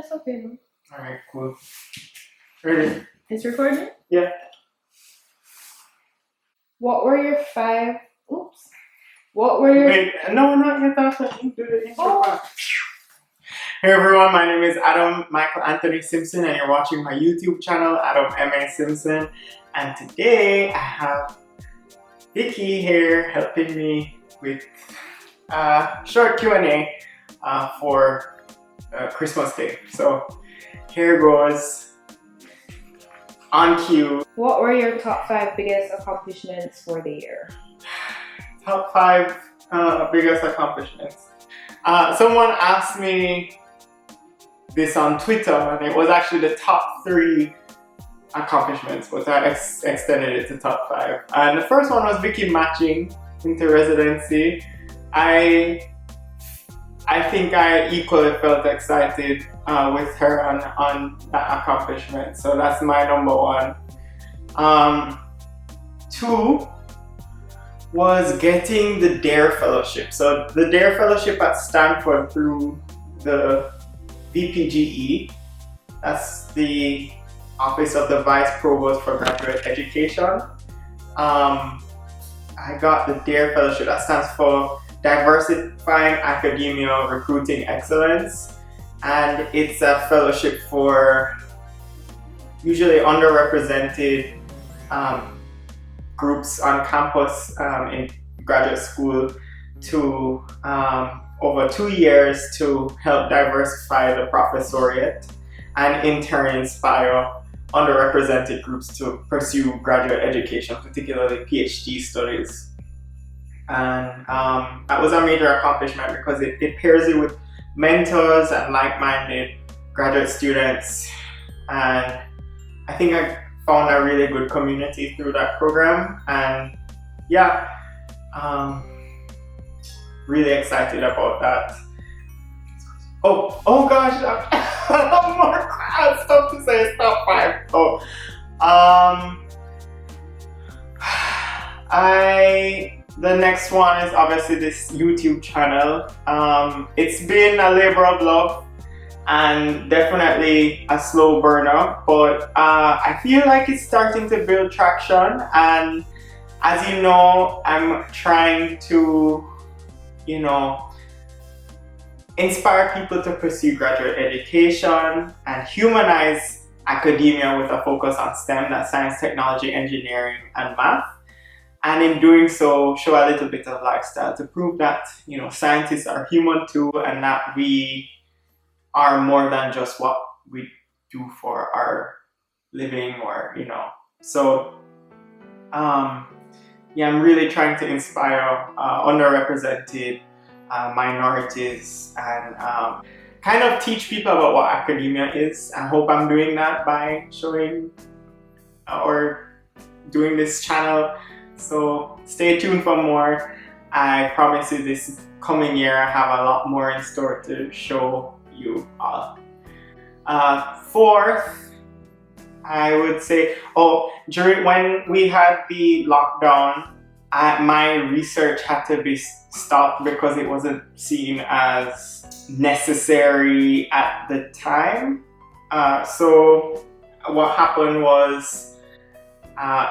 That's okay. Alright, cool. Ready? It's recording? Yeah. What were your five... Oops. What were your... Wait, no, not yet. Let me do the intro. Oh. Hey everyone, my name is Adam Michael Anthony Simpson and you're watching my YouTube channel, Adam M.A. Simpson. And today I have Vicky here helping me with a short Q&A for Christmas Day. So here goes, on cue. What were your top 5 biggest accomplishments for the year? Top 5 biggest accomplishments. Someone asked me this on Twitter and it was actually the top 3 accomplishments, but I extended it to top 5. And the first one was Vicky matching into residency. I think I equally felt excited with her on that accomplishment, so that's my number 1. 2 was getting the DARE Fellowship. So the DARE Fellowship at Stanford through the VPGE, that's the Office of the Vice Provost for Graduate Education. I got the DARE Fellowship, that stands for Diversifying Academia Recruiting Excellence, and it's a fellowship for usually underrepresented groups on campus in graduate school to over 2 years to help diversify the professoriate and in turn inspire underrepresented groups to pursue graduate education, particularly PhD studies. And that was a major accomplishment because it pairs you with mentors and like-minded graduate students, and I think I found a really good community through that program, and yeah, really excited about that. Oh gosh, I have more stuff to say. It's top 5. The next one is obviously this YouTube channel. It's been a labor of love and definitely a slow burner, but I feel like it's starting to build traction, and as you know, I'm trying to, inspire people to pursue graduate education and humanize academia with a focus on STEM, that's science, technology, engineering, and math. And in doing so, show a little bit of lifestyle to prove that, scientists are human too, and that we are more than just what we do for our living, or, So, I'm really trying to inspire underrepresented minorities and kind of teach people about what academia is. I hope I'm doing that by showing or doing this channel. So stay tuned for more. I promise you this coming year I have a lot more in store to show you all. 4th, I would say, when we had the lockdown, my research had to be stopped because it wasn't seen as necessary at the time. So what happened was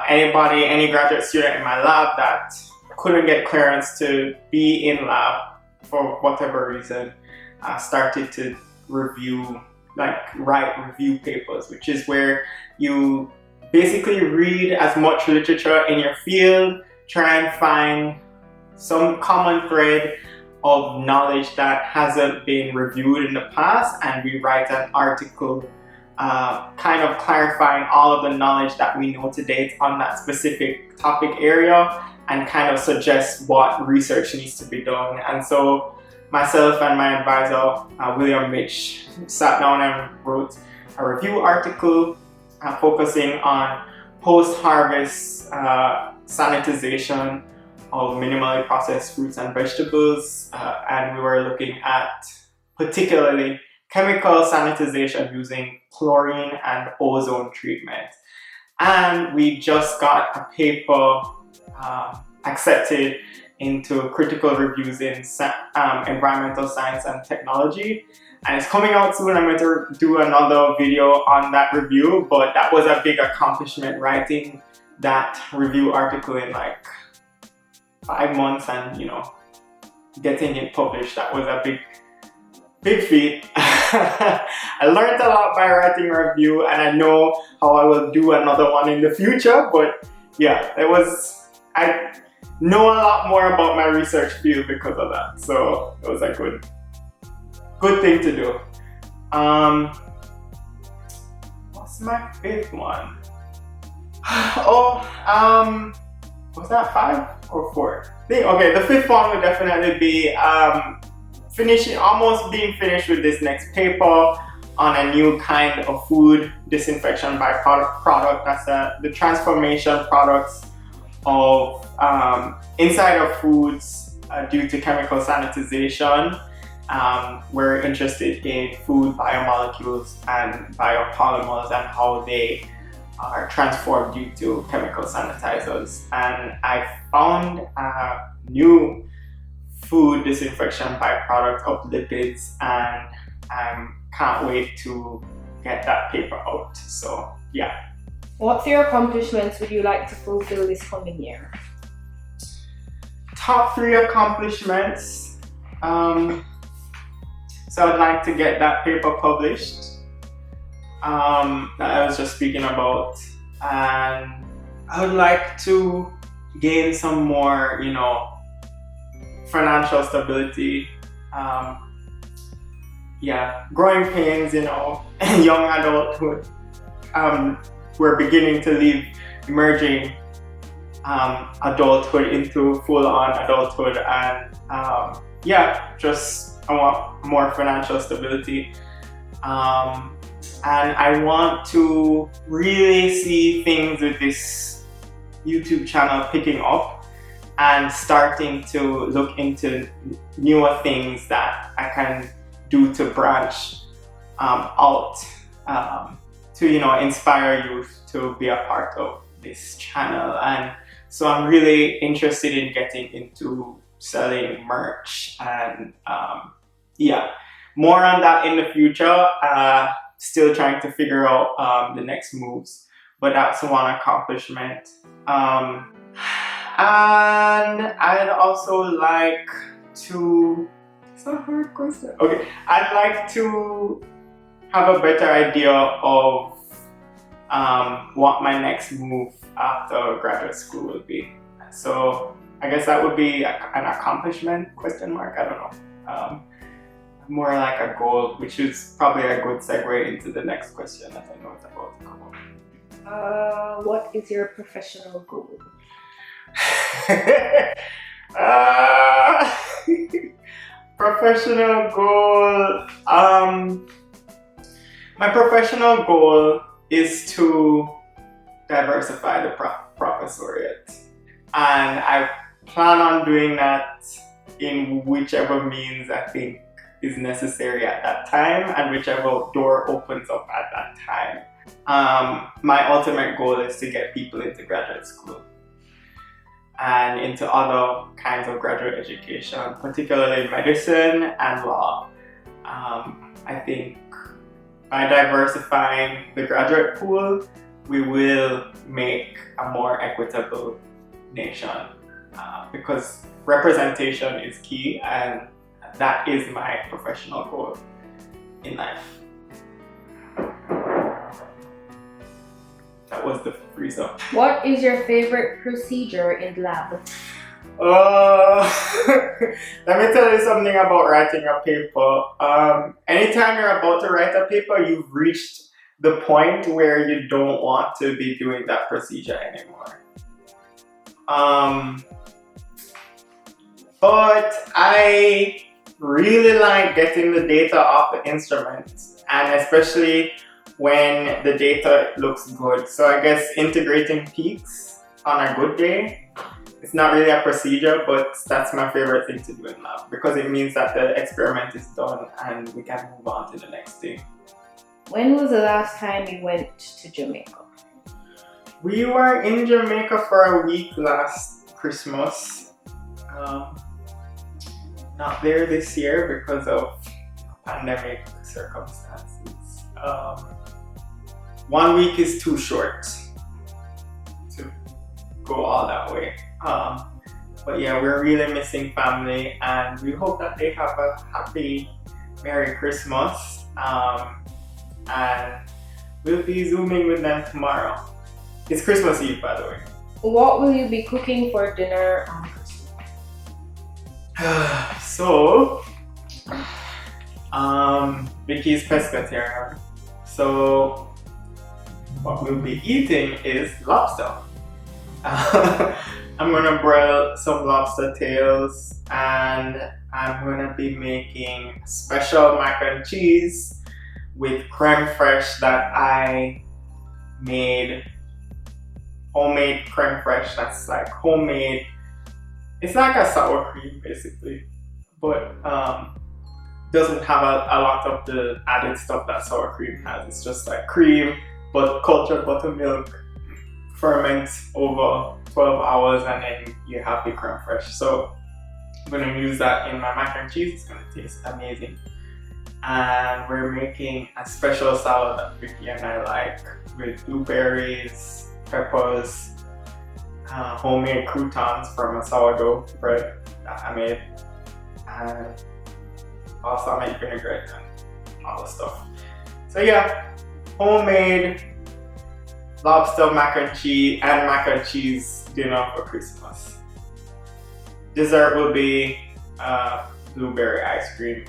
any graduate student in my lab that couldn't get clearance to be in lab for whatever reason started to write review papers, which is where you basically read as much literature in your field, try and find some common thread of knowledge that hasn't been reviewed in the past, and we write an article kind of clarifying all of the knowledge that we know to date on that specific topic area, and kind of suggest what research needs to be done. And so myself and my advisor, William Mitch, sat down and wrote a review article focusing on post-harvest sanitization of minimally processed fruits and vegetables, and we were looking at particularly chemical sanitization using chlorine and ozone treatment. And we just got a paper accepted into critical reviews in environmental science and technology. And it's coming out soon. I'm going to do another video on that review, but that was a big accomplishment, writing that review article in like 5 months and, you know, getting it published. That was a big feat. I learned a lot by writing a review, and I know how I will do another one in the future, but yeah, I know a lot more about my research field because of that, so it was a good thing to do. What's my fifth one? Was that 5 or 4? Okay, the fifth one would definitely be almost being finished with this next paper on a new kind of food disinfection byproduct. That's the transformation products of inside of foods due to chemical sanitization. We're interested in food biomolecules and biopolymers and how they are transformed due to chemical sanitizers. And I found a new food disinfection byproduct of lipids, and I can't wait to get that paper out. So yeah. What's your accomplishments would you like to fulfill this coming year? Top 3 accomplishments. So I'd like to get that paper published that I was just speaking about, and I would like to gain some more, you know, financial stability. Yeah, growing pains, you know, young adulthood. We're beginning to leave emerging adulthood into full-on adulthood, and yeah, just I want more financial stability, and I want to really see things with this YouTube channel picking up and starting to look into newer things that I can do to branch out to, you know, inspire youth to be a part of this channel. And so I'm really interested in getting into selling merch, and yeah, more on that in the future. Still trying to figure out the next moves, but that's one accomplishment. And I'd also like to, it's a hard question. Okay, I'd like to have a better idea of what my next move after graduate school will be. So I guess that would be an accomplishment, question mark, I don't know. More like a goal, which is probably a good segue into the next question that I know is about to come up. What is your professional goal? Professional goal. My professional goal is to diversify the professoriate, and I plan on doing that in whichever means I think is necessary at that time, and whichever door opens up at that time. My ultimate goal is to get people into graduate school and into other kinds of graduate education, particularly medicine and law. I think by diversifying the graduate pool, we will make a more equitable nation, because representation is key, and that is my professional goal in life. That was the freeze up. What is your favorite procedure in lab? Let me tell you something about writing a paper. Anytime you're about to write a paper, you've reached the point where you don't want to be doing that procedure anymore. But I really like getting the data off the instrument, and especially when the data looks good. So I guess integrating peaks on a good day, it's not really a procedure, but that's my favorite thing to do in lab, because it means that the experiment is done and we can move on to the next thing. When was the last time you went to Jamaica? We were in Jamaica for a week last Christmas. not there this year because of pandemic circumstances. 1 week is too short to go all that way. But yeah, we're really missing family, and we hope that they have a happy Merry Christmas. And we'll be Zooming with them tomorrow. It's Christmas Eve, by the way. What will you be cooking for dinner on Christmas? So, Vicky's pescatarian. So, what we'll be eating is lobster. I'm gonna broil some lobster tails, and I'm gonna be making special mac and cheese with creme fraiche that I made. Homemade creme fraiche that's like homemade. It's like a sour cream basically, but doesn't have a lot of the added stuff that sour cream has. It's just like cream, but cultured buttermilk, ferments over 12 hours, and then you have the creme fraiche. So I'm gonna use that in my mac and cheese. It's gonna taste amazing. And we're making a special salad that Vicky and I like with blueberries, peppers, homemade croutons from a sourdough bread that I made, and balsamic vinaigrette and all the stuff. So yeah, homemade lobster mac and cheese dinner for Christmas. Dessert will be blueberry ice cream.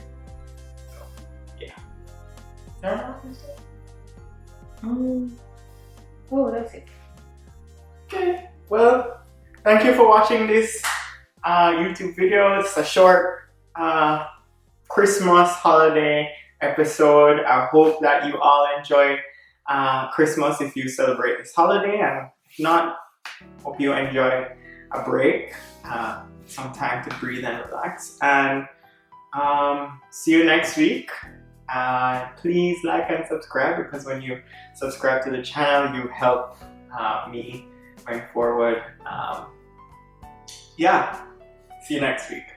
So yeah. Oh, that's it. Okay, well, thank you for watching this YouTube video. It's a short Christmas holiday episode. I hope that you all enjoy Christmas if you celebrate this holiday, and if not, hope you enjoy a break, some time to breathe and relax, and see you next week. Please like and subscribe, because when you subscribe to the channel, you help me going forward. Yeah, see you next week.